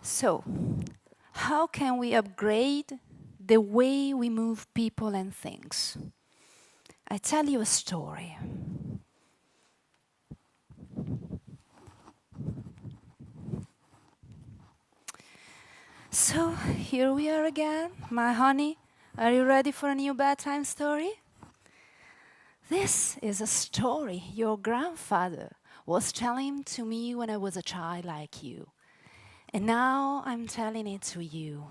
So, how can we upgrade the way we move people and things? I tell you a story. So, here we are again. My honey, are you ready for a new bedtime story? This is a story your grandfather was telling to me when I was a child like you. And now I'm telling it to you.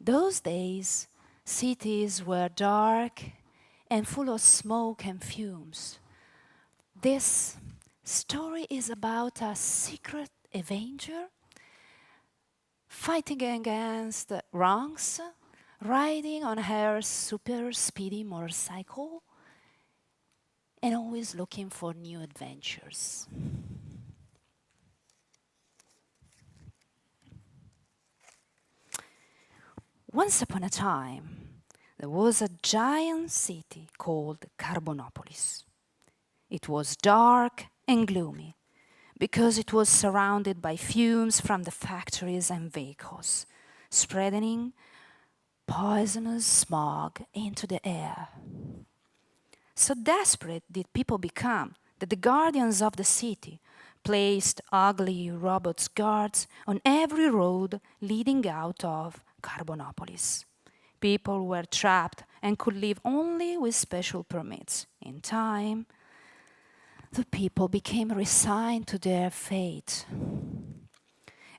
Those days, cities were dark and full of smoke and fumes. This story is about a secret avenger fighting against wrongs, riding on her super speedy motorcycle, and always looking for new adventures. Once upon a time, there was a giant city called Carbonopolis. It was dark and gloomy because it was surrounded by fumes from the factories and vehicles, spreading poisonous smog into the air. So desperate did people become that the guardians of the city placed ugly robot guards on every road leading out of Carbonopolis. People were trapped and could leave only with special permits. In time, the people became resigned to their fate.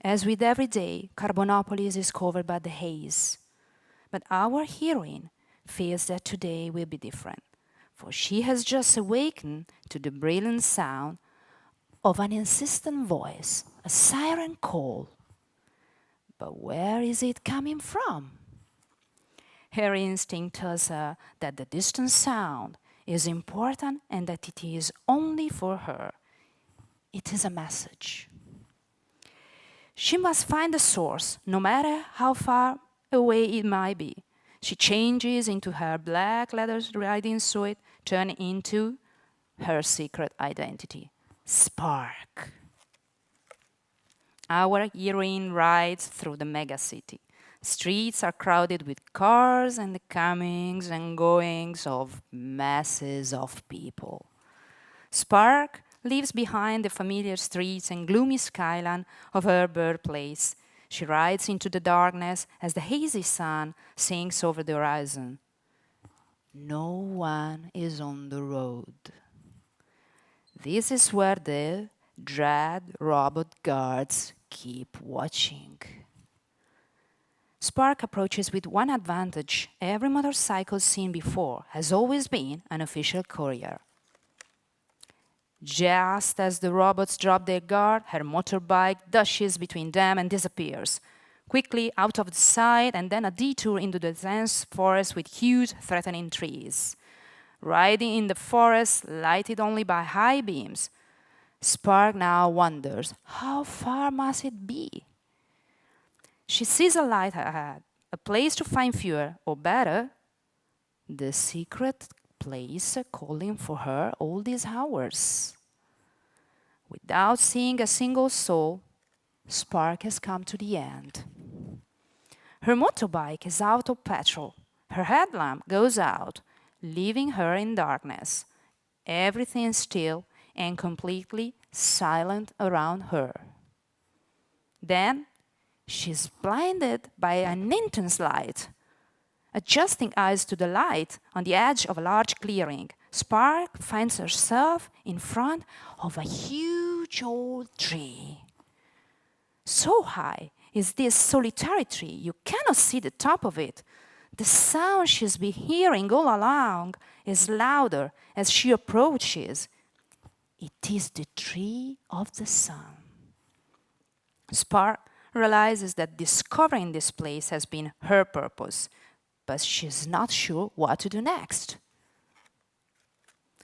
As with every day, Carbonopolis is covered by the haze. But our heroine feels that today will be different, for she has just awakened to the brilliant sound of an insistent voice, a siren call. But where is it coming from? Her instinct tells her that the distant sound is important and that it is only for her. It is a message. She must find the source, no matter how far away it might be. She changes into her black leather riding suit, turning into her secret identity, Spark. Our heroine rides through the megacity. Streets are crowded with cars and the comings and goings of masses of people. Spark leaves behind the familiar streets and gloomy skyline of her birthplace. She rides into the darkness as the hazy sun sinks over the horizon. No one is on the road. This is where the dread robot guards keep watching. Spark approaches with one advantage. Every motorcycle seen before has always been an official courier. Just as the robots drop their guard, her motorbike dashes between them and disappears, quickly out of the sight and then a detour into the dense forest with huge, threatening trees. Riding in the forest, lighted only by high beams, Spark now wonders, how far must it be? She sees a light ahead, a place to find fuel, or better, the secret place calling for her all these hours. Without seeing a single soul, Spark has come to the end. Her motorbike is out of petrol. Her headlamp goes out, leaving her in darkness. Everything still and completely silent around her. Then she's blinded by an intense light. Adjusting eyes to the light on the edge of a large clearing, Spark finds herself in front of a huge old tree. So high is this solitary tree, you cannot see the top of it. The sound she's been hearing all along is louder as she approaches. It is the tree of the sun. Spark realizes that discovering this place has been her purpose, but she's not sure what to do next.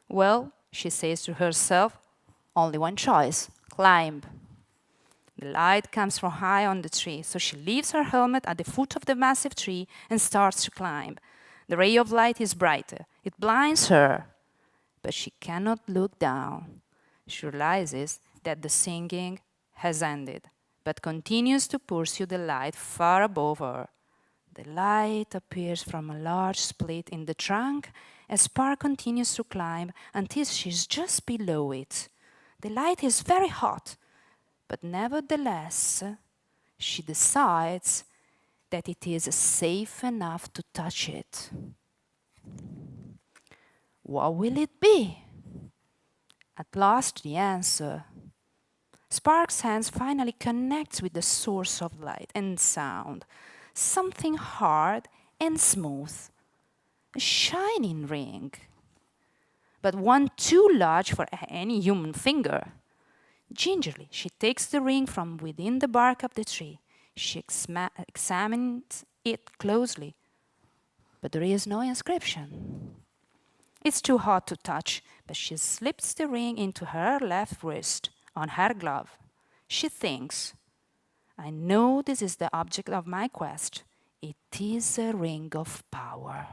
Well, she says to herself, only one choice, climb. The light comes from high on the tree, so she leaves her helmet at the foot of the massive tree and starts to climb. The ray of light is brighter. It blinds her, but she cannot look down. She realizes that the singing has ended. but continues to pursue the light far above her. The light appears from a large split in the trunk as Spark continues to climb until she's just below it. The light is very hot, but nevertheless, she decides that it is safe enough to touch it. What will it be? At last, the answer. Spark's hands finally connect with the source of light and sound. Something hard and smooth. A shining ring. But one too large for any human finger. Gingerly, she takes the ring from within the bark of the tree. She examines it closely. But there is no inscription. It's too hot to touch, but she slips the ring into her left wrist, on her glove. She thinks, I know this is the object of my quest. It is a ring of power.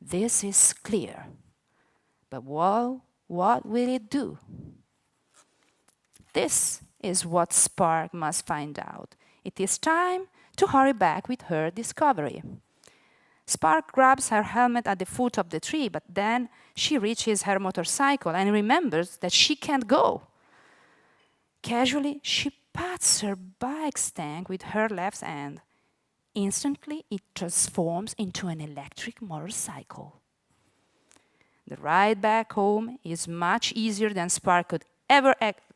This is clear. But what will it do? This is what Spark must find out. It is time to hurry back with her discovery. Spark grabs her helmet at the foot of the tree, but then she reaches her motorcycle and remembers that she can't go. Casually, she pats her bike's tank with her left hand. Instantly, it transforms into an electric motorcycle. The ride back home is much easier than Spark could ever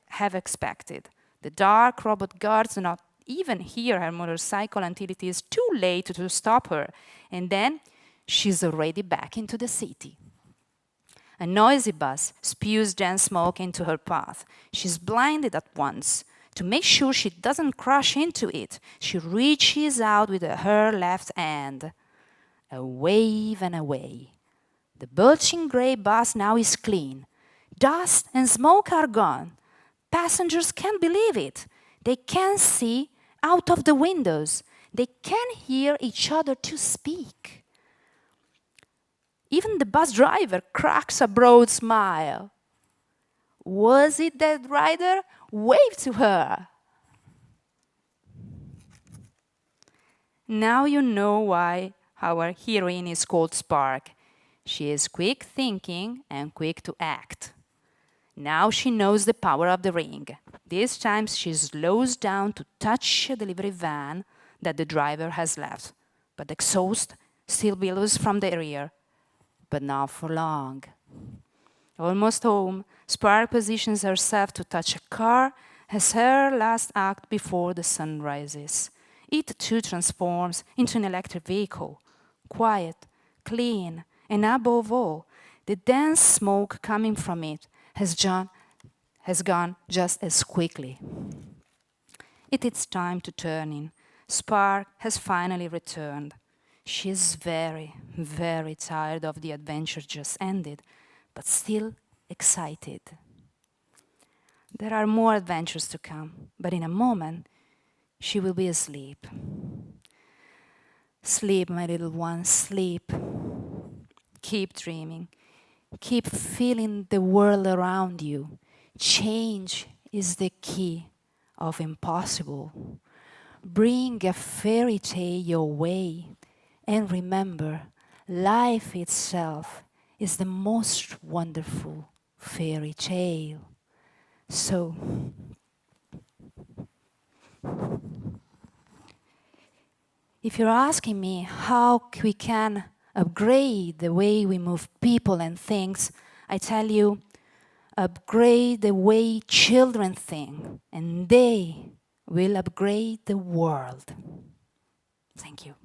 have expected. The dark robot guards do not even hear her motorcycle until it is too late to stop her, and then she's already back into the city. A noisy bus spews dense smoke into her path. She's blinded at once. To make sure she doesn't crash into it, she reaches out with her left hand. A wave and away. The bulging gray bus now is clean. Dust and smoke are gone. Passengers can't believe it. They can see out of the windows. They can hear each other to speak. Even the bus driver cracks a broad smile. Was it that rider? Wave to her. Now you know why our heroine is called Spark. She is quick thinking and quick to act. Now she knows the power of the ring. This time she slows down to touch a delivery van that the driver has left. But the exhaust still billows from the rear. But not for long. Almost home, Spark positions herself to touch a car as her last act before the sun rises. It too transforms into an electric vehicle. Quiet, clean, and above all, the dense smoke coming from it has gone just as quickly. It is time to turn in. Spark has finally returned. She's very, very tired of the adventure just ended, but still excited. There are more adventures to come, but in a moment, she will be asleep. Sleep, my little one, sleep. Keep dreaming. Keep feeling the world around you. Change is the key of impossible. Bring a fairy tale your way, and remember, life itself is the most wonderful fairy tale. So, if you're asking me how we can upgrade the way we move people and things, I tell you, upgrade the way children think, and they will upgrade the world. Thank you.